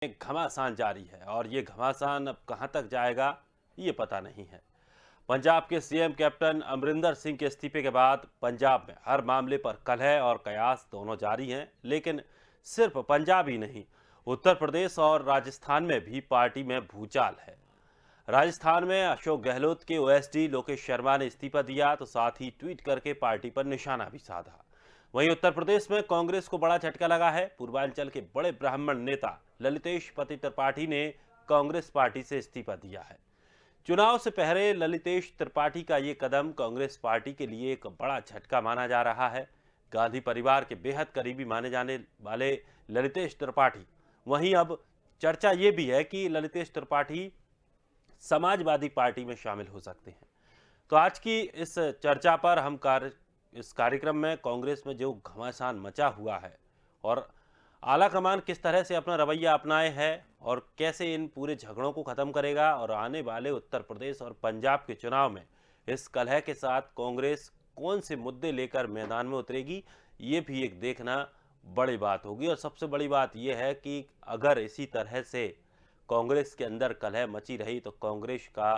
घमासान जारी है और ये घमासान अब कहां तक जाएगा ये पता नहीं है। पंजाब के सीएम कैप्टन अमरिंदर सिंह के इस्तीफे के बाद पंजाब में हर मामले पर कलह और कयास दोनों जारी हैं। लेकिन सिर्फ पंजाब ही नहीं, उत्तर प्रदेश और राजस्थान में भी पार्टी में भूचाल है। राजस्थान में अशोक गहलोत के ओएसडी लोकेश शर्मा ने इस्तीफा दिया तो साथ ही ट्वीट करके पार्टी पर निशाना भी साधा। वहीं उत्तर प्रदेश में कांग्रेस को बड़ा झटका लगा है। पूर्वांचल के बड़े ब्राह्मण नेता ललितेश पति त्रिपाठी ने कांग्रेस पार्टी से इस्तीफा दिया है। चुनाव से पहले ललितेश त्रिपाठी का ये कदम कांग्रेस पार्टी के लिए एक बड़ा झटका माना जा रहा है। गांधी परिवार के बेहद करीबी माने जाने वाले ललितेश त्रिपाठी, वहीं अब चर्चा ये भी है कि ललितेश त्रिपाठी समाजवादी पार्टी में शामिल हो सकते हैं। तो आज की इस चर्चा पर हम इस कार्यक्रम में कांग्रेस में जो घमासान मचा हुआ है और आला कमान किस तरह से अपना रवैया अपनाए है और कैसे इन पूरे झगड़ों को खत्म करेगा और आने वाले उत्तर प्रदेश और पंजाब के चुनाव में इस कलह के साथ कांग्रेस कौन से मुद्दे लेकर मैदान में उतरेगी, ये भी एक देखना बड़ी बात होगी। और सबसे बड़ी बात यह है कि अगर इसी तरह से कांग्रेस के अंदर कलह मची रही तो कांग्रेस का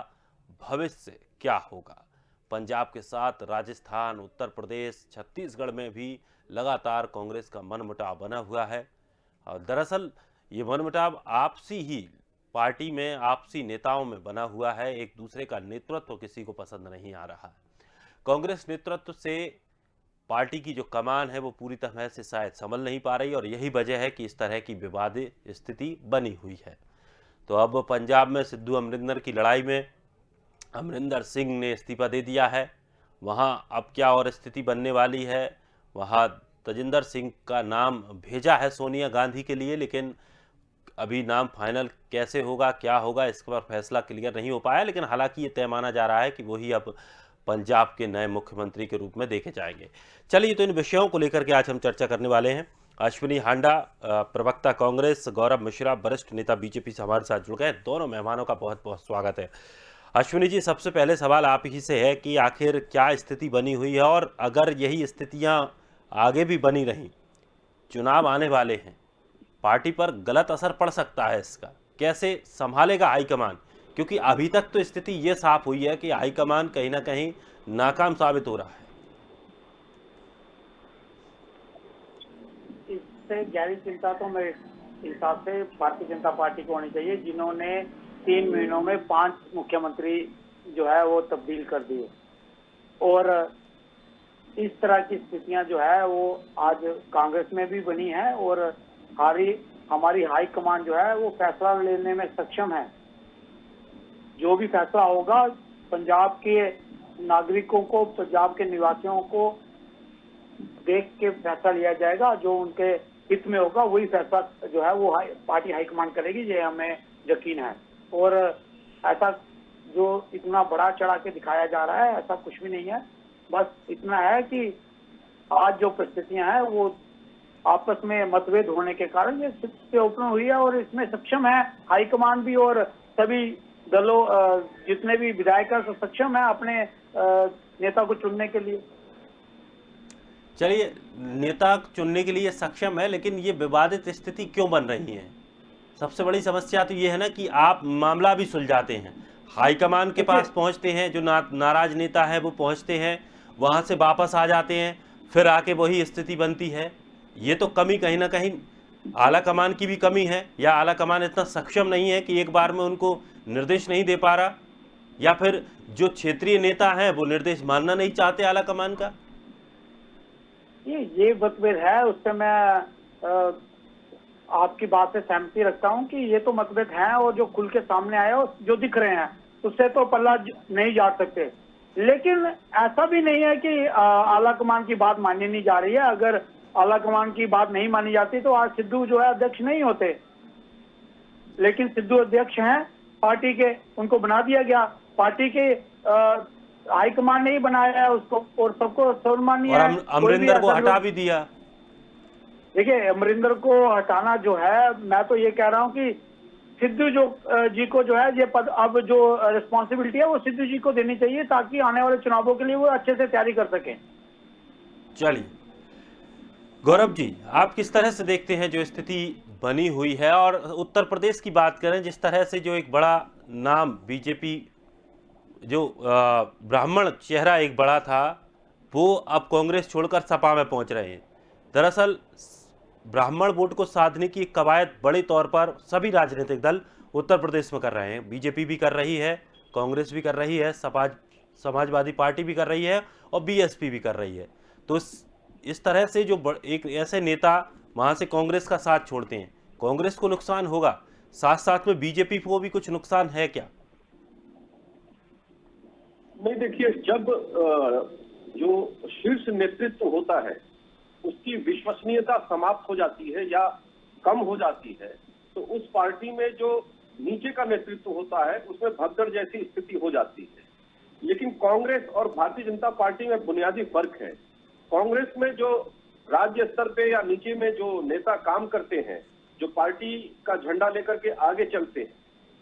भविष्य क्या होगा। पंजाब के साथ राजस्थान, उत्तर प्रदेश, छत्तीसगढ़ में भी लगातार कांग्रेस का मनमुटाव बना हुआ है। और दरअसल ये मनमुटाव आपसी ही पार्टी में, आपसी नेताओं में बना हुआ है। एक दूसरे का नेतृत्व किसी को पसंद नहीं आ रहा है। कांग्रेस नेतृत्व से पार्टी की जो कमान है वो पूरी तरह से शायद संभल नहीं पा रही और यही वजह है कि इस तरह की विवादित स्थिति बनी हुई है। तो अब पंजाब में सिद्धू अमरिंदर की लड़ाई में अमरिंदर सिंह ने इस्तीफा दे दिया है। वहां अब क्या और स्थिति बनने वाली है, वहां तजिंदर सिंह का नाम भेजा है सोनिया गांधी के लिए, लेकिन अभी नाम फाइनल कैसे होगा, क्या होगा, इस पर फैसला क्लियर नहीं हो पाया। लेकिन हालांकि ये तय माना जा रहा है कि वही अब पंजाब के नए मुख्यमंत्री के रूप में देखे जाएंगे। चलिए, तो इन विषयों को लेकर के आज हम चर्चा करने वाले हैं। अश्विनी हांडा, प्रवक्ता कांग्रेस, गौरव मिश्रा, वरिष्ठ नेता बीजेपी से हमारे साथ जुड़ गए। दोनों मेहमानों का बहुत बहुत स्वागत है। अश्विनी जी, सबसे पहले सवाल आप ही से है कि आखिर क्या स्थिति बनी हुई है और अगर यही स्थितियां आगे भी बनी रहीं, चुनाव आने वाले हैं, पार्टी पर गलत असर पड़ सकता है, इसका कैसे संभालेगा हाईकमान? क्योंकि अभी तक तो स्थिति ये साफ हुई है कि हाईकमान कहीं ना कहीं नाकाम साबित हो रहा है। इससे गहरी चिंता तो मेरे हिसाब से भारतीय जनता पार्टी को होनी चाहिए, जिन्होंने 3 महीनों में 5 मुख्यमंत्री जो है वो तब्दील कर दिए। और इस तरह की स्थितियां जो है वो आज कांग्रेस में भी बनी है और हमारी हाई कमान जो है वो फैसला लेने में सक्षम है। जो भी फैसला होगा पंजाब के नागरिकों को, पंजाब के निवासियों को देख के फैसला लिया जाएगा। जो उनके हित में होगा वही फैसला जो है वो पार्टी हाईकमान करेगी, ये हमें यकीन है। और ऐसा जो इतना बड़ा चढ़ा के दिखाया जा रहा है, ऐसा कुछ भी नहीं है। बस इतना है कि आज जो परिस्थितियां हैं वो आपस में मतभेद होने के कारण ये स्थिति उत्पन्न हुई है और इसमें सक्षम है हाईकमान भी और सभी दलों, जितने भी विधायक सक्षम है अपने नेता को चुनने के लिए। चलिए, नेता चुनने के लिए सक्षम है, लेकिन ये विवादित स्थिति क्यों बन रही है? सबसे बड़ी समस्या तो ये है ना कि आप मामला भी सुलझाते हैं, हाईकमान के पास पहुंचते हैं, जो नाराज नेता है वो पहुंचते हैं, वहां से वापस आ जाते हैं, फिर आके वही स्थिति बनती है। ये तो कमी कहीं ना कहीं आला कमान की भी कमी है, या आला कमान इतना सक्षम नहीं है कि एक बार में उनको निर्देश नहीं दे पा रहा, या फिर जो क्षेत्रीय नेता हैं वो निर्देश मानना नहीं चाहते आला कमान का। ये मतभेद है, उससे मैं आपकी बात से सहमति रखता हूं कि ये तो मतभेद हैं और जो खुल के सामने आए और जो दिख रहे हैं उससे तो पल्ला नहीं जा सकते। लेकिन ऐसा भी नहीं है कि आला कमान की बात मानी नहीं जा रही है। अगर आला कमान की बात नहीं मानी जाती तो आज सिद्धू जो है अध्यक्ष नहीं होते, लेकिन सिद्धू अध्यक्ष हैं पार्टी के, उनको बना दिया गया। पार्टी के हाईकमान ने ही बनाया है उसको और सबको सर्वमान्य है। अमरिंदर को हटा भी दिया। देखिए, अमरिंदर को हटाना जो है, मैं तो ये कह रहा हूं कि सिद्धू जी को जो है ये पद, अब जो रिस्पॉन्सिबिलिटी है वो सिद्धू जी को देनी चाहिए ताकि आने वाले चुनावों के लिए वो अच्छे से तैयारी कर सकें। चलिए, गौरव जी, आप किस तरह से देखते हैं जो स्थिति बनी हुई है। और उत्तर प्रदेश की बात करें, जिस तरह से जो एक बड़ा नाम बीजेपी, जो ब्राह्मण चेहरा एक बड़ा था, वो अब कांग्रेस छोड़कर सपा में पहुंच रहे हैं। दरअसल ब्राह्मण वोट को साधने की एक कवायद बड़े तौर पर सभी राजनीतिक दल उत्तर प्रदेश में कर रहे हैं। बीजेपी भी कर रही है, कांग्रेस भी कर रही है, समाजवादी पार्टी भी कर रही है और बीएसपी भी कर रही है। तो इस तरह से जो एक ऐसे नेता वहां से कांग्रेस का साथ छोड़ते हैं, कांग्रेस को नुकसान होगा, साथ साथ में बीजेपी को भी कुछ नुकसान है क्या? नहीं, देखिए, जब जो शीर्ष नेतृत्व होता है उसकी विश्वसनीयता समाप्त हो जाती है या कम हो जाती है, तो उस पार्टी में जो नीचे का नेतृत्व होता है उसमें भगदड़ जैसी स्थिति हो जाती है। लेकिन कांग्रेस और भारतीय जनता पार्टी में बुनियादी फर्क है। कांग्रेस में जो राज्य स्तर पे या नीचे में जो नेता काम करते हैं, जो पार्टी का झंडा लेकर के आगे चलते हैं,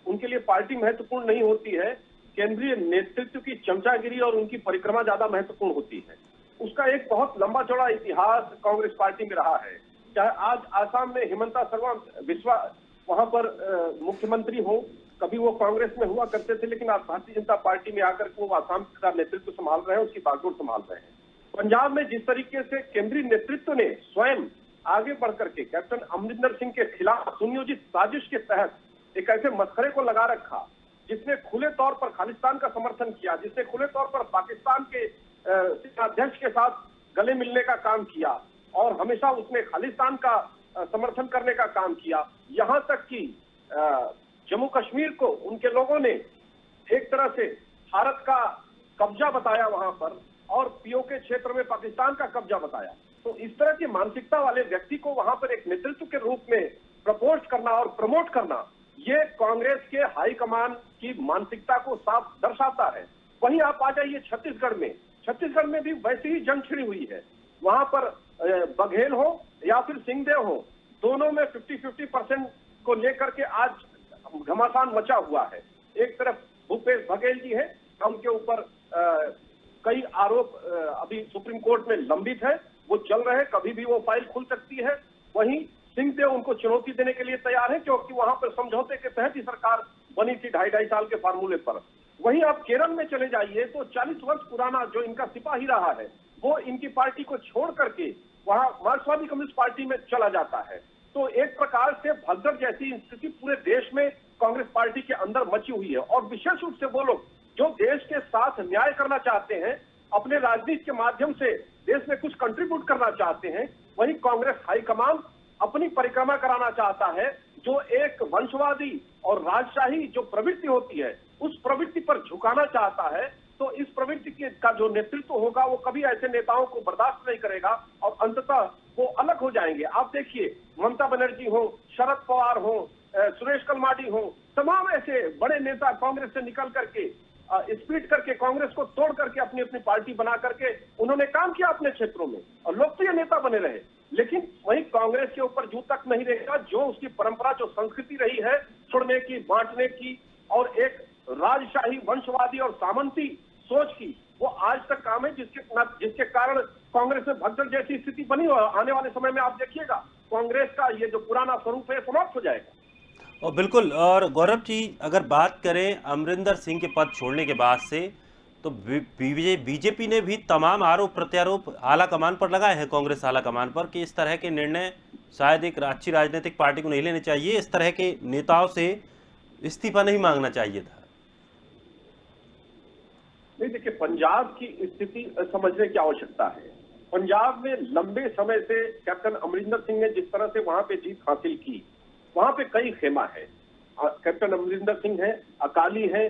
उनके लिए पार्टी महत्वपूर्ण नहीं होती है, केंद्रीय नेतृत्व की चमचागिरी और उनकी परिक्रमा ज्यादा महत्वपूर्ण होती है। उसका एक बहुत लंबा चौड़ा इतिहास कांग्रेस पार्टी में रहा है। चाहे आज आसाम में हिमंता सर्मा बिस्वा वहां पर मुख्यमंत्री हो, कभी वो कांग्रेस में हुआ करते थे, लेकिन आज भारतीय जनता पार्टी में आकर के वो आसाम का नेतृत्व संभाल रहे हैं, उसकी बागडोर संभाल रहे हैं। पंजाब में जिस तरीके से केंद्रीय नेतृत्व ने स्वयं आगे बढ़ करके कैप्टन अमरिंदर सिंह के खिलाफ सुनियोजित साजिश के तहत एक ऐसे मसखरे को लगा रखा, जिसने खुले तौर पर खालिस्तान का समर्थन किया, जिसने खुले तौर पर पाकिस्तान के अध्यक्ष के साथ गले मिलने का काम किया और हमेशा उसने खालिस्तान का समर्थन करने का काम किया। यहां तक कि जम्मू कश्मीर को उनके लोगों ने एक तरह से भारत का कब्जा बताया वहां पर और पीओके क्षेत्र में पाकिस्तान का कब्जा बताया। तो इस तरह की मानसिकता वाले व्यक्ति को वहां पर एक नेतृत्व के रूप में प्रपोज करना और प्रमोट करना, ये कांग्रेस के हाईकमान की मानसिकता को साफ दर्शाता है। वहीं आप आ जाइए छत्तीसगढ़ में, छत्तीसगढ़ में भी वैसी ही जंग छिड़ी हुई है। वहां पर बघेल हो या फिर सिंहदेव हो, दोनों में 50-50% को लेकर के आज घमासान मचा हुआ है। एक तरफ भूपेश बघेल जी है, उनके ऊपर कई आरोप अभी सुप्रीम कोर्ट में लंबित है, वो चल रहे हैं, कभी भी वो फाइल खुल सकती है। वहीं सिंहदेव उनको चुनौती देने के लिए तैयार है, क्योंकि वहां पर समझौते के तहत ही सरकार बनी थी 2.5 साल के फार्मूले पर। वहीं आप केरल में चले जाइए तो 40 वर्ष पुराना जो इनका सिपाही रहा है, वो इनकी पार्टी को छोड़ करके वहां मार्क्सवादी कम्युनिस्ट पार्टी में चला जाता है। तो एक प्रकार से भगदड़ जैसी स्थिति पूरे देश में कांग्रेस पार्टी के अंदर मची हुई है। और विशेष रूप से वो लोग जो देश के साथ न्याय करना चाहते हैं, अपने राजनीति के माध्यम से देश में कुछ कंट्रीब्यूट करना चाहते हैं, वहीं कांग्रेस हाईकमान अपनी परिक्रमा कराना चाहता है, जो एक वंशवादी और राजशाही जो प्रवृत्ति होती है, उस प्रवृत्ति पर झुकाना चाहता है। तो इस प्रवृत्ति का जो नेतृत्व होगा, वो कभी ऐसे नेताओं को बर्दाश्त नहीं करेगा और अंततः वो अलग हो जाएंगे। आप देखिए, ममता बनर्जी हो, शरद पवार हो, सुरेश कलमाडी हो, तमाम ऐसे बड़े नेता कांग्रेस से निकल करके स्प्लिट करके कांग्रेस को तोड़ करके अपनी अपनी पार्टी बना करके उन्होंने काम किया अपने क्षेत्रों में और लोकप्रिय नेता बने रहे। लेकिन वही कांग्रेस के ऊपर जू तक नहीं रहेगा, जो उसकी परंपरा, जो संस्कृति रही है छोड़ने की, बांटने की और एक राजशाही, वंशवादी और सामंती सोच की, वो आज तक काम है, जिसके कारण कांग्रेस में भगदड़ जैसी स्थिति बनी। आने वाले समय में आप देखिएगा कांग्रेस का ये जो पुराना स्वरूप है समाप्त हो जाएगा। और बिल्कुल। और गौरव जी, अगर बात करें अमरिंदर सिंह के पद छोड़ने के बाद से, तो बीजेपी ने भी तमाम आरोप प्रत्यारोप आला कमान पर लगाए हैं, कांग्रेस आला कमान पर, कि इस तरह के निर्णय शायद एक अच्छी राजनीतिक पार्टी को नहीं लेने चाहिए, इस तरह के नेताओं से इस्तीफा नहीं मांगना चाहिए था। नहीं, देखिए, पंजाब की स्थिति समझने की आवश्यकता है। पंजाब में लंबे समय से कैप्टन अमरिंदर सिंह ने जिस तरह से वहां पे जीत हासिल की, वहां पे कई खेमा है। कैप्टन अमरिंदर सिंह है, अकाली है,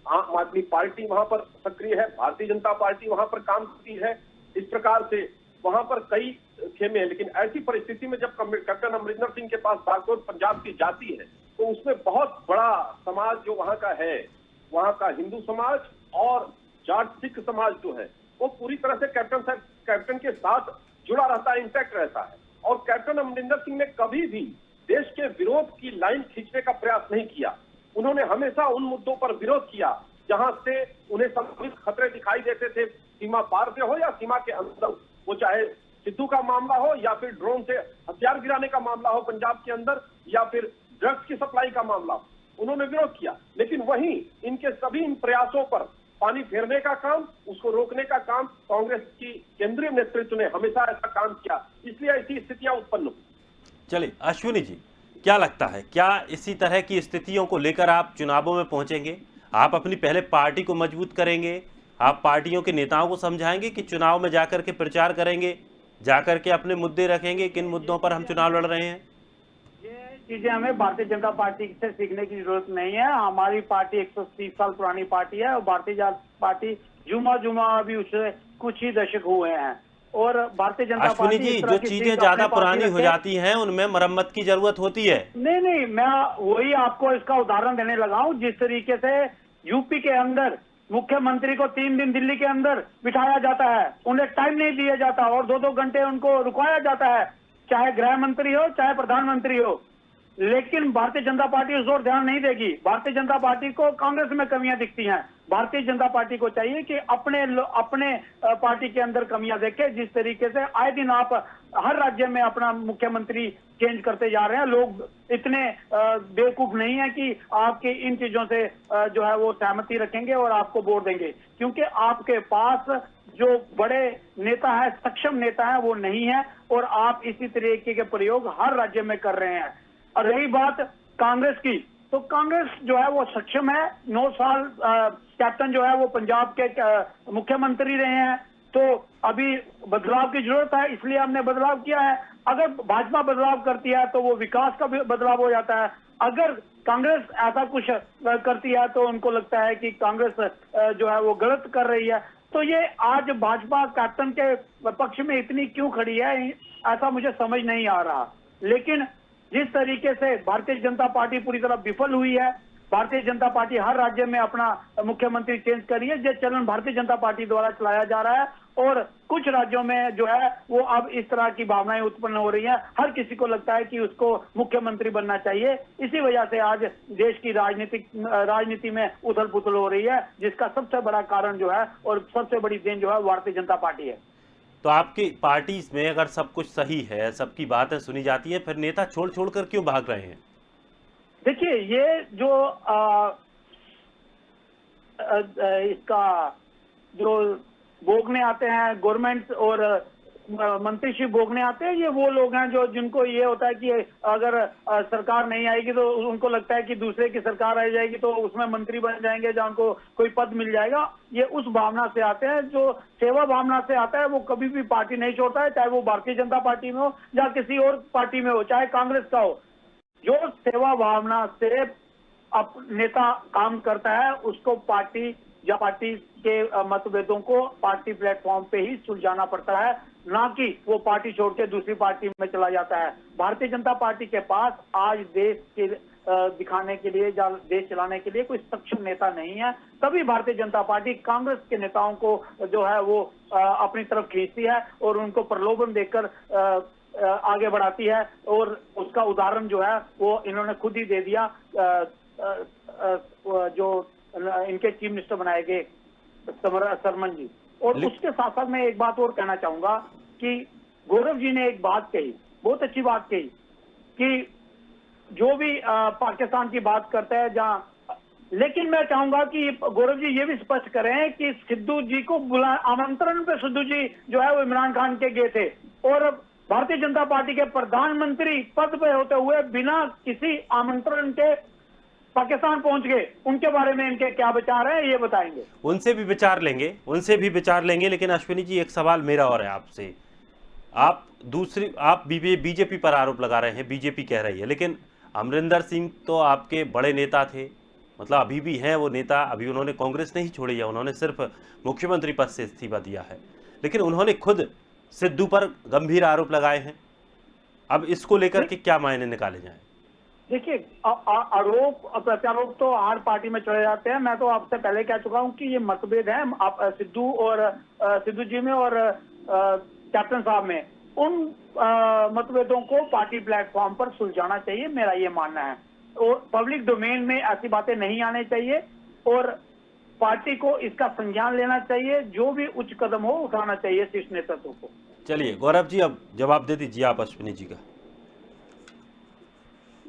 आम आदमी पार्टी वहां पर सक्रिय है, भारतीय जनता पार्टी वहां पर काम करती है। इस प्रकार से वहां पर कई खेमे हैं। लेकिन ऐसी परिस्थिति में जब कैप्टन अमरिंदर सिंह के पास बागडोर पंजाब की जाती है, तो उसमें बहुत बड़ा समाज जो वहां का है, वहां का हिंदू समाज और जाट सिख समाज जो है, वो पूरी तरह से कैप्टन के साथ जुड़ा रहता है, इंटैक्ट रहता है। और कैप्टन अमरिंदर सिंह ने कभी भी देश के विरोध की लाइन खींचने का प्रयास नहीं किया। उन्होंने हमेशा उन मुद्दों पर विरोध किया जहां से उन्हें संभावित खतरे दिखाई देते थे, सीमा पार से हो या सीमा के अंदर, वो चाहे सिद्धू का मामला हो या फिर ड्रोन से हथियार गिराने का मामला हो पंजाब के अंदर, या फिर ड्रग्स की सप्लाई का मामला हो, उन्होंने विरोध किया। लेकिन वहीं इनके सभी इन प्रयासों पर पानी फेरने का काम, उसको रोकने का काम कांग्रेस की केंद्रीय नेतृत्व ने हमेशा ऐसा काम किया, इसलिए ऐसी स्थितियां उत्पन्न हुई। चलिए अश्विनी जी, क्या लगता है, क्या इसी तरह की स्थितियों को लेकर आप चुनावों में पहुंचेंगे? आप अपनी पहले पार्टी को मजबूत करेंगे, आप पार्टियों के नेताओं को समझाएंगे कि चुनाव में जाकर के प्रचार करेंगे, जाकर के अपने मुद्दे रखेंगे, किन मुद्दों पर हम चुनाव लड़ रहे हैं? ये चीजें हमें भारतीय जनता पार्टी से सीखने की जरूरत नहीं है। हमारी पार्टी 130 साल पुरानी पार्टी है और भारतीय जनता पार्टी जुमा अभी उससे कुछ ही दशक हुए हैं। और भारतीय जनता अश्विनी पार्टी जी, जो चीजें ज्यादा पुरानी हो जाती हैं उनमें मरम्मत की जरूरत होती है। नहीं, मैं वही आपको इसका उदाहरण देने लगा हूं। जिस तरीके से यूपी के अंदर मुख्यमंत्री को 3 दिन दिल्ली के अंदर बिठाया जाता है, उन्हें टाइम नहीं दिया जाता और 2-2 घंटे उनको रुकवाया जाता है, चाहे गृह मंत्री हो चाहे प्रधानमंत्री हो। लेकिन भारतीय जनता पार्टी उस ओर ध्यान नहीं देगी। भारतीय जनता पार्टी को कांग्रेस में कमियां दिखती हैं। भारतीय जनता पार्टी को चाहिए कि अपने पार्टी के अंदर कमियां देखे। जिस तरीके से आए दिन आप हर राज्य में अपना मुख्यमंत्री चेंज करते जा रहे हैं, लोग इतने बेवकूफ नहीं है कि आपके इन चीजों से जो है वो सहमति रखेंगे और आपको वोट देंगे, क्योंकि आपके पास जो बड़े नेता है, सक्षम नेता है, वो नहीं है और आप इसी तरीके के प्रयोग हर राज्य में कर रहे हैं। और रही बात कांग्रेस की, तो कांग्रेस जो है वो सक्षम है। 9 साल कैप्टन जो है वो पंजाब के मुख्यमंत्री रहे हैं, तो अभी बदलाव की जरूरत है, इसलिए हमने बदलाव किया है। अगर भाजपा बदलाव करती है तो वो विकास का भी बदलाव हो जाता है। अगर कांग्रेस ऐसा कुछ करती है तो उनको लगता है कि कांग्रेस जो है वो गलत कर रही है। तो ये आज भाजपा कैप्टन के पक्ष में इतनी क्यों खड़ी है, ऐसा मुझे समझ नहीं आ रहा। लेकिन जिस तरीके से भारतीय जनता पार्टी पूरी तरह विफल हुई है, भारतीय जनता पार्टी हर राज्य में अपना मुख्यमंत्री चेंज कर रही है, ये चलन भारतीय जनता पार्टी द्वारा चलाया जा रहा है और कुछ राज्यों में जो है वो अब इस तरह की भावनाएं उत्पन्न हो रही हैं। हर किसी को लगता है कि उसको मुख्यमंत्री बनना चाहिए। इसी वजह से आज देश की राजनीति में उथल पुथल हो रही है, जिसका सबसे बड़ा कारण जो है और सबसे बड़ी देन जो है भारतीय जनता पार्टी है। तो आपकी पार्टी में अगर सब कुछ सही है, सबकी बातें सुनी जाती है, फिर नेता छोड़ छोड़ कर क्यों भाग रहे हैं? देखिए, ये जो इसका जो भोगने आते हैं गवर्नमेंट और मंत्रीश्री भोगने आते हैं, ये वो लोग हैं जो जिनको ये होता है कि अगर सरकार नहीं आएगी तो उनको लगता है कि दूसरे की सरकार आ जाएगी तो उसमें मंत्री बन जाएंगे या उनको कोई पद मिल जाएगा। ये उस भावना से आते हैं, जो सेवा भावना से आता है वो कभी भी पार्टी नहीं छोड़ता है, चाहे वो भारतीय जनता पार्टी में हो या किसी और पार्टी में हो, चाहे कांग्रेस का हो। जो सेवा भावना से अब नेता काम करता है उसको पार्टी या पार्टी के मतभेदों को पार्टी प्लेटफॉर्म पे ही सुलझाना पड़ता है, ना कि वो पार्टी छोड़ के दूसरी पार्टी में चला जाता है। भारतीय जनता पार्टी के पास आज देश के दिखाने के लिए या देश चलाने के लिए कोई सक्षम नेता नहीं है, तभी भारतीय जनता पार्टी कांग्रेस के नेताओं को जो है वो अपनी तरफ खींचती है और उनको प्रलोभन देकर आगे बढ़ाती है। और उसका उदाहरण जो है वो इन्होंने खुद ही दे दिया, जो इनके चीफ मिनिस्टर बनाए गए सरमन जी। और उसके साथ साथ मैं एक बात और कहना चाहूंगा कि गौरव जी ने एक बात कही, बहुत अच्छी बात कही, कि जो भी पाकिस्तान की बात करता है जहां, लेकिन मैं चाहूंगा कि गौरव जी ये भी स्पष्ट करें कि सिद्धू जी को आमंत्रण पे सिद्धू जी जो है वो इमरान खान के गए थे और भारतीय जनता पार्टी के प्रधानमंत्री पद पे होते हुए बिना किसी आमंत्रण के पाकिस्तान पहुंच गए। उनके बारे में इनके क्या विचार है ये बताएंगे। उनसे भी विचार लेंगे, लेकिन अश्विनी जी एक सवाल मेरा और है आपसे। आप बीजेपी पर आरोप लगा रहे हैं, बीजेपी कह रही है, लेकिन अमरिंदर सिंह तो आपके बड़े नेता थे, मतलब अभी भी हैं वो नेता, अभी उन्होंने कांग्रेस नहीं छोड़ी है, उन्होंने सिर्फ मुख्यमंत्री पद से इस्तीफा दिया है, लेकिन उन्होंने खुद सिद्धू पर गंभीर आरोप लगाए हैं। अब इसको लेकर के क्या मायने निकाले जाएं? देखिए, आरोप और प्रत्यारोप तो हर पार्टी में चले जाते हैं। मैं तो आपसे पहले कह चुका हूं कि ये मतभेद है आप सिद्धू जी में और कैप्टन साहब में। उन मतभेदों को पार्टी प्लेटफॉर्म पर सुलझाना चाहिए, मेरा ये मानना है। और पब्लिक डोमेन में ऐसी बातें नहीं आने चाहिए और पार्टी को इसका संज्ञान लेना चाहिए, जो भी उच्च कदम हो उठाना चाहिए शीर्ष नेतृत्व को। चलिए गौरव जी, अब जवाब दे दीजिए आप अश्विनी जी का।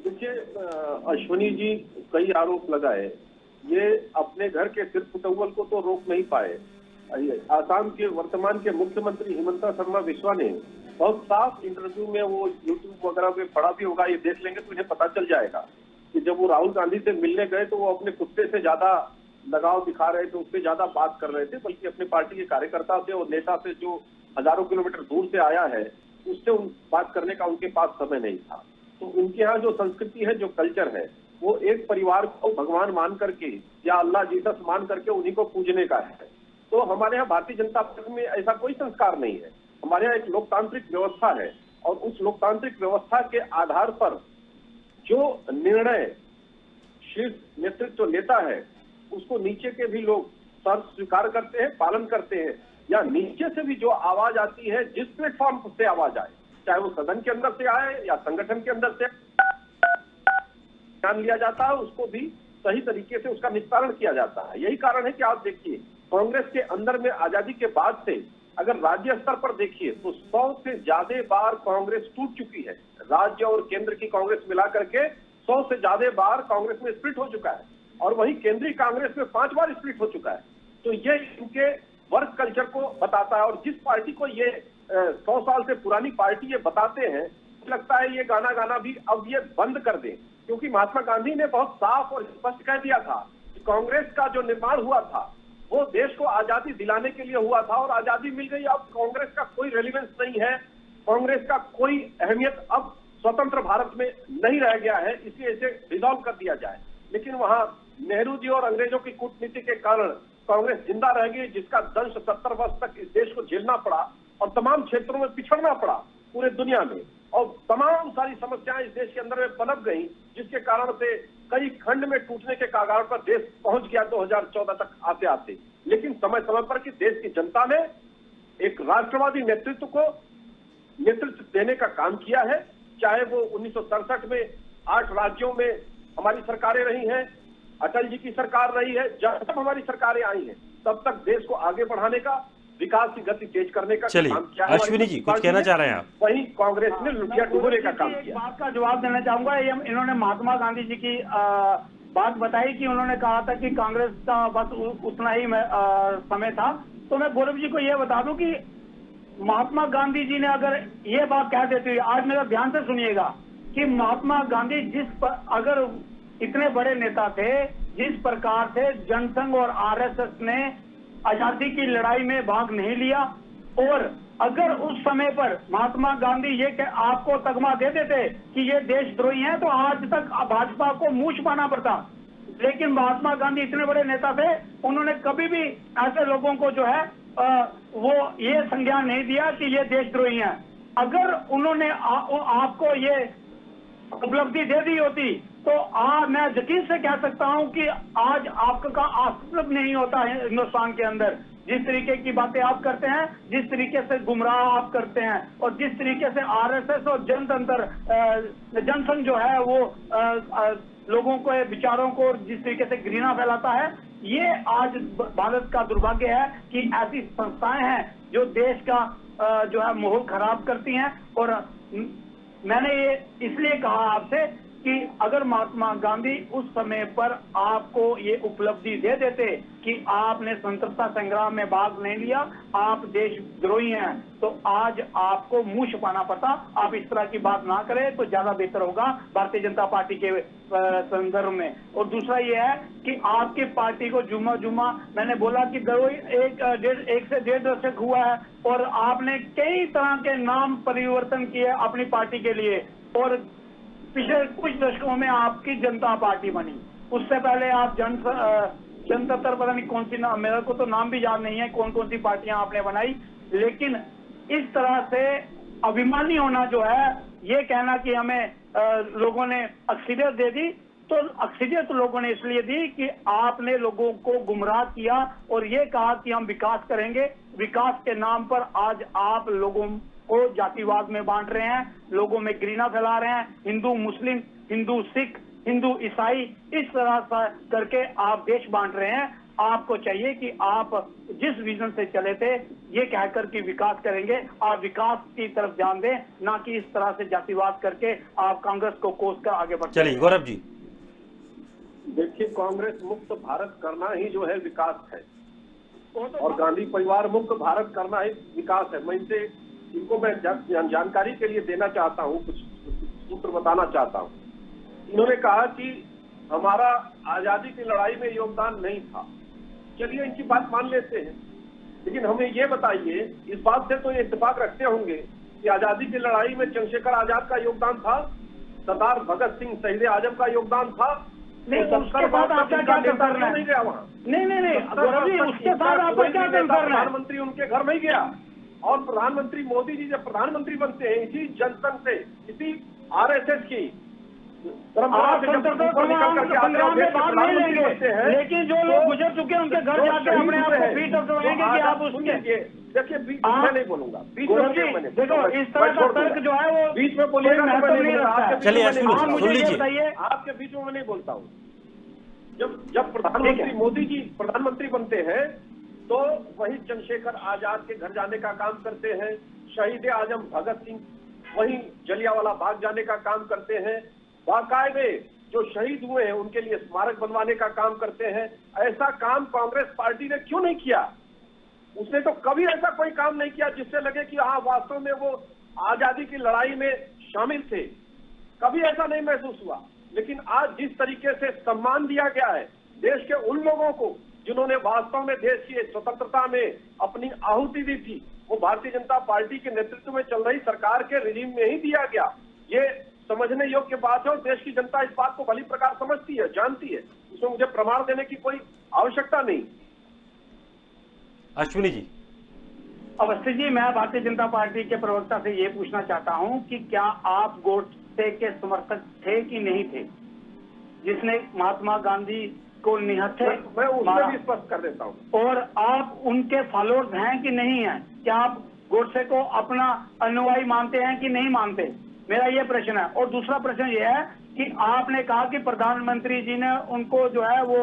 देखिए, अश्विनी जी कई आरोप लगाए, ये अपने घर के सिर फुटअव्वल को तो रोक नहीं पाए। आसाम के वर्तमान के मुख्यमंत्री हिमंता शर्मा विश्वा ने बहुत साफ इंटरव्यू में, वो यूट्यूब वगैरह पे पढ़ा भी होगा, ये देख लेंगे तो इन्हें पता चल जाएगा कि जब वो राहुल गांधी से मिलने गए तो वो अपने कुत्ते से ज्यादा लगाव दिखा रहे थे, उससे ज्यादा बात कर रहे थे, बल्कि अपने पार्टी के कार्यकर्ता से और नेता से जो हजारों किलोमीटर दूर से आया है उससे बात करने का उनके पास समय नहीं था। तो उनके यहाँ जो संस्कृति है, जो कल्चर है, वो एक परिवार को भगवान मान करके या अल्लाह जीसस मान करके उन्हीं को पूजने का है। तो हमारे यहाँ भारतीय जनता पार्टी में ऐसा कोई संस्कार नहीं है। हमारे यहाँ एक लोकतांत्रिक व्यवस्था है और उस लोकतांत्रिक व्यवस्था के आधार पर जो निर्णय शीर्ष नेतृत्व लेता है उसको नीचे के भी लोग सर स्वीकार करते हैं, पालन करते हैं, या नीचे से भी जो आवाज आती है, जिस प्लेटफॉर्म से आवाज आए, चाहे वो सदन के अंदर से आए या संगठन के अंदर से ध्यान लिया जाता है, उसको भी सही तरीके से उसका निस्तारण किया जाता है। यही कारण है कि आप देखिए, कांग्रेस के अंदर में आजादी के बाद से अगर राज्य स्तर पर देखिए तो 100 से ज्यादा बार कांग्रेस टूट चुकी है। राज्य और केंद्र की कांग्रेस मिला करके 100 से ज्यादा बार कांग्रेस में स्प्लिट हो चुका है और वहीं केंद्रीय कांग्रेस में 5 बार स्प्लिट हो चुका है। तो ये इनके वर्क कल्चर को बताता है। और जिस पार्टी को ये 100 साल से पुरानी पार्टी ये बताते हैं, लगता है ये गाना गाना भी अब ये बंद कर दें, क्योंकि महात्मा गांधी ने बहुत साफ और स्पष्ट कह दिया था कि कांग्रेस का जो निर्माण हुआ था वो देश को आजादी दिलाने के लिए हुआ था और आजादी मिल गई। अब कांग्रेस का कोई रेलिवेंस नहीं है, कांग्रेस का कोई अहमियत अब स्वतंत्र भारत में नहीं रह गया है, इसलिए इसे डिसॉल्व कर दिया जाए। लेकिन वहां नेहरू जी और अंग्रेजों की कूटनीति के कारण कांग्रेस जिंदा रह गई, जिसका दंश 70 वर्ष तक इस देश को झेलना पड़ा और तमाम क्षेत्रों में पिछड़ना पड़ा पूरे दुनिया में, और तमाम सारी समस्याएं इस देश के अंदर में पनप गई, जिसके कारण से कई खंड में टूटने के कगार पर देश पहुंच गया 2014 तक आते आते। लेकिन समय समय पर कि देश की जनता ने एक राष्ट्रवादी नेतृत्व को नेतृत्व देने का काम किया है, चाहे वो 1967 में 8 राज्यों में हमारी सरकारें रही हैं, अटल जी की सरकार रही है, जब हमारी सरकारें आई हैं तब तक देश को आगे बढ़ाने का, विकास की गति तेज करने का काम किया है। अश्विनी जी कुछ कहना चाह रहे हैं आप? वहीं कांग्रेस ने लुटिया डुबोने का काम किया। बात का जवाब देना चाहूंगा। इन्होंने महात्मा गांधी जी की बात बताई कि उन्होंने कहा था कि कांग्रेस का बस उतना ही समय था। तो मैं गौरव जी को यह बता दूं कि महात्मा गांधी जी ने अगर ये बात कह देते हुए, आज मेरा ध्यान से सुनिएगा, कि महात्मा गांधी अगर इतने बड़े नेता थे, जिस प्रकार से जनसंघ और आरएसएस ने आजादी की लड़ाई में भाग नहीं लिया, और अगर उस समय पर महात्मा गांधी ये आपको तगमा दे देते कि ये देशद्रोही हैं, तो आज तक भाजपा को मुंह छुपाना पड़ता। लेकिन महात्मा गांधी इतने बड़े नेता थे, उन्होंने कभी भी ऐसे लोगों को जो है वो ये संज्ञान नहीं दिया कि ये देशद्रोही हैं। अगर उन्होंने आपको ये उपलब्धि दे दी होती तो मैं यकीन से कह सकता हूं कि आज आपका अस्तित्व नहीं होता है हिंदुस्तान के अंदर। जिस तरीके की बातें आप करते हैं, जिस तरीके से गुमराह आप करते हैं, और जिस तरीके से आरएसएस और जनसंघ जो है वो लोगों को, विचारों को जिस तरीके से घृणा फैलाता है, ये आज भारत का दुर्भाग्य है कि ऐसी संस्थाएं हैं जो देश का जो है माहौल खराब करती हैं। और मैंने ये इसलिए कहा आपसे कि अगर महात्मा गांधी उस समय पर आपको ये उपलब्धि दे देते कि आपने स्वतंत्रता संग्राम में भाग नहीं लिया, आप देशद्रोही हैं, तो आज आपको मुंह छुपाना पड़ता। आप इस तरह की बात ना करें तो ज्यादा बेहतर होगा भारतीय जनता पार्टी के संदर्भ में। और दूसरा ये है कि आपकी पार्टी को जुमा मैंने बोला कि एक से 1.5 दशक हुआ है और आपने कई तरह के नाम परिवर्तन किए अपनी पार्टी के लिए, और पिछले कुछ दशकों में आपकी जनता पार्टी बनी। उससे पहले आप जनता पता नहीं कौन सी नाम, मेरे को तो नाम भी याद नहीं है कौन कौन सी पार्टियां आपने बनाई। लेकिन इस तरह से अभिमानी होना जो है, ये कहना कि हमें लोगों ने अक्सरियत दे दी, तो अक्सरियत लोगों ने इसलिए दी कि आपने लोगों को गुमराह किया और ये कहा कि हम विकास करेंगे। विकास के नाम पर आज आप लोगों को जातिवाद में बांट रहे हैं, लोगों में घृणा फैला रहे हैं, हिंदू मुस्लिम, हिंदू सिख, हिंदू ईसाई, इस तरह से करके आप देश बांट रहे हैं। आपको चाहिए कि आप जिस विजन से चले थे, ये कहकर कि विकास करेंगे, आप विकास की तरफ ध्यान दें, ना कि इस तरह से जातिवाद करके आप कांग्रेस को कोस कर आगे बढ़ते। चलिए गौरव जी। देखिए, कांग्रेस मुक्त भारत करना ही जो है विकास है, वो तो और गांधी परिवार मुक्त भारत करना ही विकास है। मैं इनको मैं जानकारी के लिए देना चाहता हूँ, कुछ सूत्र बताना चाहता हूँ। इन्होंने कहा कि हमारा आजादी की लड़ाई में योगदान नहीं था। चलिए, इनकी बात मान लेते हैं, लेकिन हमें ये बताइए, इस बात से तो ये इत्तेफाक रखते होंगे कि आजादी की लड़ाई में चंद्रशेखर आजाद का योगदान था, सरदार भगत सिंह शहीद आजम का योगदान था। नहीं, उसके साथ आपका क्या कंसर्न है? नहीं गया वहाँ। नहीं, गौरव जी, उसके साथ आपका क्या कंसर्न है? प्रधानमंत्री उनके घर नहीं गया, और प्रधानमंत्री मोदी जी जब प्रधानमंत्री बनते हैं इसी जनसंघ से, इसी आरएसएस की आप संग्राम में भाग नहीं लेंगे, लेकिन जो लोग गुजर चुके हैं उनके घर जाके अपने आप को बीट अप करवाएंगे कि आप उसके। देखिए, मैं नहीं बोलूंगा, बीच में देखो, इस तरह का तर्क जो है वो बीच में बोलिएगा तो मैं नहीं बोलूंगा। चलिए मुझे ये बताइए, आपके बीच में मैं नहीं बोलता हूँ। जब प्रधानमंत्री मोदी जी प्रधानमंत्री बनते हैं तो वही चंद्रशेखर आजाद के घर जाने का काम करते हैं, शहीद आजम भगत सिंह वही जलियांवाला बाग जाने का काम करते हैं, बाकायदे जो शहीद हुए हैं उनके लिए स्मारक बनवाने का काम करते हैं। ऐसा काम कांग्रेस पार्टी ने क्यों नहीं किया? उसने तो कभी ऐसा कोई काम नहीं किया जिससे लगे कि हाँ, वास्तव में वो आजादी की लड़ाई में शामिल थे। कभी ऐसा नहीं महसूस हुआ। लेकिन आज जिस तरीके से सम्मान दिया गया है देश के उन लोगों को जिन्होंने वास्तव में देश की स्वतंत्रता में अपनी आहुति दी थी, वो भारतीय जनता पार्टी के नेतृत्व में चल रही सरकार के रिजीम में ही दिया गया। ये समझने योग्य बात है, और देश की जनता इस बात को भली प्रकार समझती है, जानती है। इसमें मुझे प्रमाण देने की कोई आवश्यकता नहीं। अश्विनी जी। अवस्थी जी, मैं भारतीय जनता पार्टी के प्रवक्ता से ये पूछना चाहता हूं कि क्या आप गोडसे के समर्थक थे कि नहीं थे, जिसने महात्मा गांधी को निहत्थे मैं उसमें भी स्पष्ट कर देता हूं। और आप उनके फॉलोअर्स हैं कि नहीं हैं? क्या आप गोडसे को अपना अनुयायी मानते हैं कि नहीं मानते? मेरा ये प्रश्न है। और दूसरा प्रश्न ये है कि आपने कहा कि प्रधानमंत्री जी ने उनको जो है वो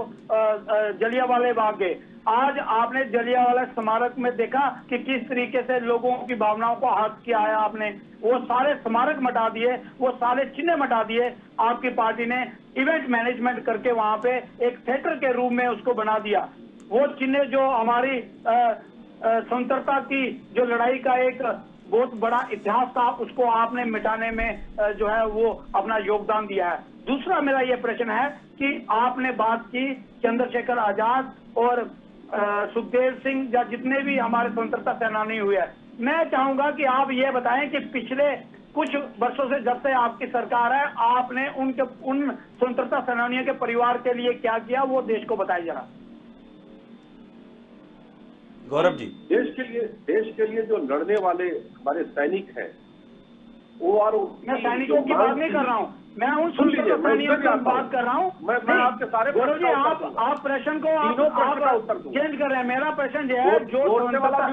जलियांवाला बाग गए। आज आपने जलियांवाला स्मारक में देखा कि किस तरीके से लोगों की भावनाओं को आहत किया है। आपने वो सारे स्मारक मिटा दिए, वो सारे चिन्ह मिटा दिए। आपकी पार्टी ने इवेंट मैनेजमेंट करके वहां पे एक थिएटर के रूप में उसको बना दिया। वो चिन्ह जो हमारी स्वतंत्रता की जो लड़ाई का एक बहुत बड़ा इतिहास था, उसको आपने मिटाने में जो है वो अपना योगदान दिया है। दूसरा मेरा ये प्रश्न है कि आपने बात की चंद्रशेखर आजाद और सुखदेव सिंह या जितने भी हमारे स्वतंत्रता सेनानी हुए हैं, मैं चाहूंगा कि आप ये बताएं कि पिछले कुछ वर्षों से जब से आपकी सरकार है, आपने उन स्वतंत्रता सेनानियों के परिवार के लिए क्या किया, वो देश को बताइए जरा। गौरव जी। देश के लिए जो लड़ने वाले हमारे सैनिक हैं, वो और मैं सैनिकों की बात नहीं कर रहा हूँ, मैं उन स्वतंत्रता सेनानियों की बात कर रहा हूँ। मैं आपके सारे गौरव जी, आप प्रश्न को आप चेंज कर रहे हैं। मेरा प्रश्न जो है, जो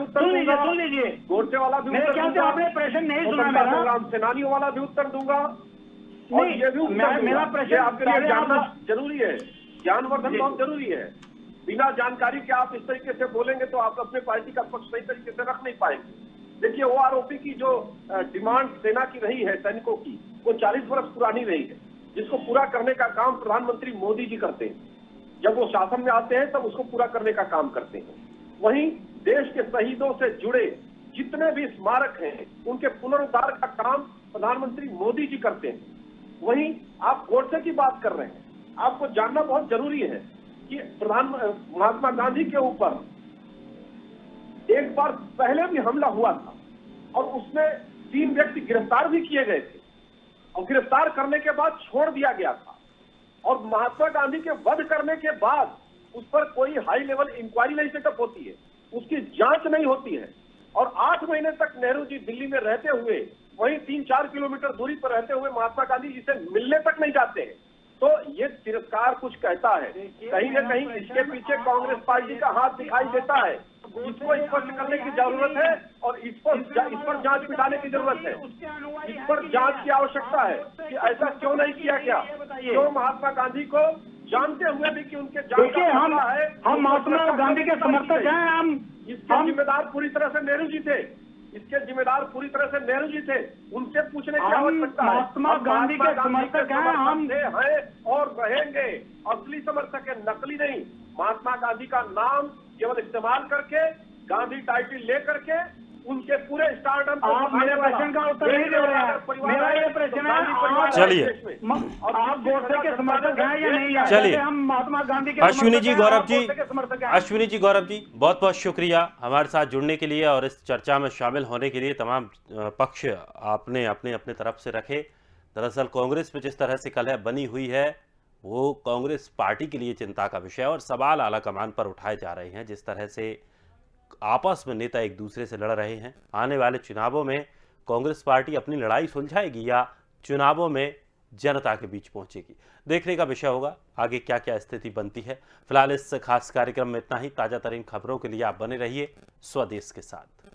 सुन लीजिए, गोडसे वाला भी मेरे ख्याल से आपने प्रश्न नहीं सुना मेरा। सेनानियों वाला भी उत्तर दूंगा, और ये भी मेरा प्रश्न आपके लिए जानना जरूरी है। ज्ञानवर्धन बहुत जरूरी है। बिना जानकारी के आप इस तरीके से बोलेंगे तो आप अपने पार्टी का पक्ष सही तरीके से रख नहीं पाएंगे। देखिए, ओआरओपी की जो डिमांड सेना की रही है, सैनिकों की, वो 40 वर्ष पुरानी रही है, जिसको पूरा करने का काम प्रधानमंत्री मोदी जी करते हैं। जब वो शासन में आते हैं तब उसको पूरा करने का काम करते हैं। वहीं देश के शहीदों से जुड़े जितने भी स्मारक हैं, उनके पुनरुद्धार का काम प्रधानमंत्री मोदी जी करते हैं। वहीं आप गोडसे की बात कर रहे हैं। आपको जानना बहुत जरूरी है कि महात्मा गांधी के ऊपर एक बार पहले भी हमला हुआ था, और उसमें 3 व्यक्ति गिरफ्तार भी किए गए थे, और गिरफ्तार करने के बाद छोड़ दिया गया था। और महात्मा गांधी के वध करने के बाद उस पर कोई हाई लेवल इंक्वायरी नहीं सेटअप होती है, उसकी जांच नहीं होती है। और 8 महीने तक नेहरू जी दिल्ली में रहते हुए, वहीं 3-4 किलोमीटर दूरी पर रहते हुए महात्मा गांधी जी से मिलने तक नहीं जाते हैं। तो ये तिरस्कार कुछ कहता है। कहीं न कहीं इसके पीछे कांग्रेस पार्टी का हाथ दिखाई देता है। इसको स्पष्ट करने की जरूरत है, और इस पर जांच बिठाने की जरूरत है। इस पर जांच की आवश्यकता है कि ऐसा क्यों नहीं किया गया, क्यों महात्मा गांधी को जानते हुए भी कि उनके जान देखिए, का हम खतरा है। महात्मा गांधी के समर्थक हैं। इसके जिम्मेदार पूरी तरह से नेहरू जी थे। इसके जिम्मेदार पूरी तरह से नेहरू जी थे। उनसे पूछने की आवश्यकता है। महात्मा हम गांधी के समर्थक हैं। हम थे, हैं और रहेंगे। असली समर्थक है, नकली नहीं। महात्मा गांधी का नाम केवल इस्तेमाल करके, गांधी टाइटल लेकर के उनके पूरे स्टारडम को आप मेरे प्रश्न का उत्तर नहीं दे रहे हैं। मेरा ये प्रश्न है, चलिए। आप गोडसे के समर्थक हैं या नहीं है? चलिए। जैसे हम महात्मा गांधी के अश्विनी जी, समर्थक हैं, गौरव आप जी, गोडसे के समर्थक हैं। अश्विनी जी, गौरव जी, बहुत बहुत शुक्रिया हमारे साथ जुड़ने के लिए और इस चर्चा में शामिल होने के लिए। तमाम पक्ष आपने अपने अपने तरफ से रखे। दरअसल कांग्रेस में जिस तरह से कलह बनी हुई है वो कांग्रेस पार्टी के लिए चिंता का विषय है और सवाल आलाकमान पर उठाए जा रहे हैं। जिस तरह से आपस में नेता एक दूसरे से लड़ रहे हैं, आने वाले चुनावों में कांग्रेस पार्टी अपनी लड़ाई सुलझाएगी या चुनावों में जनता के बीच पहुंचेगी, देखने का विषय होगा आगे क्या क्या स्थिति बनती है। फिलहाल इस खास कार्यक्रम में इतना ही। ताजा तरीन खबरों के लिए आप बने रहिए स्वदेश के साथ।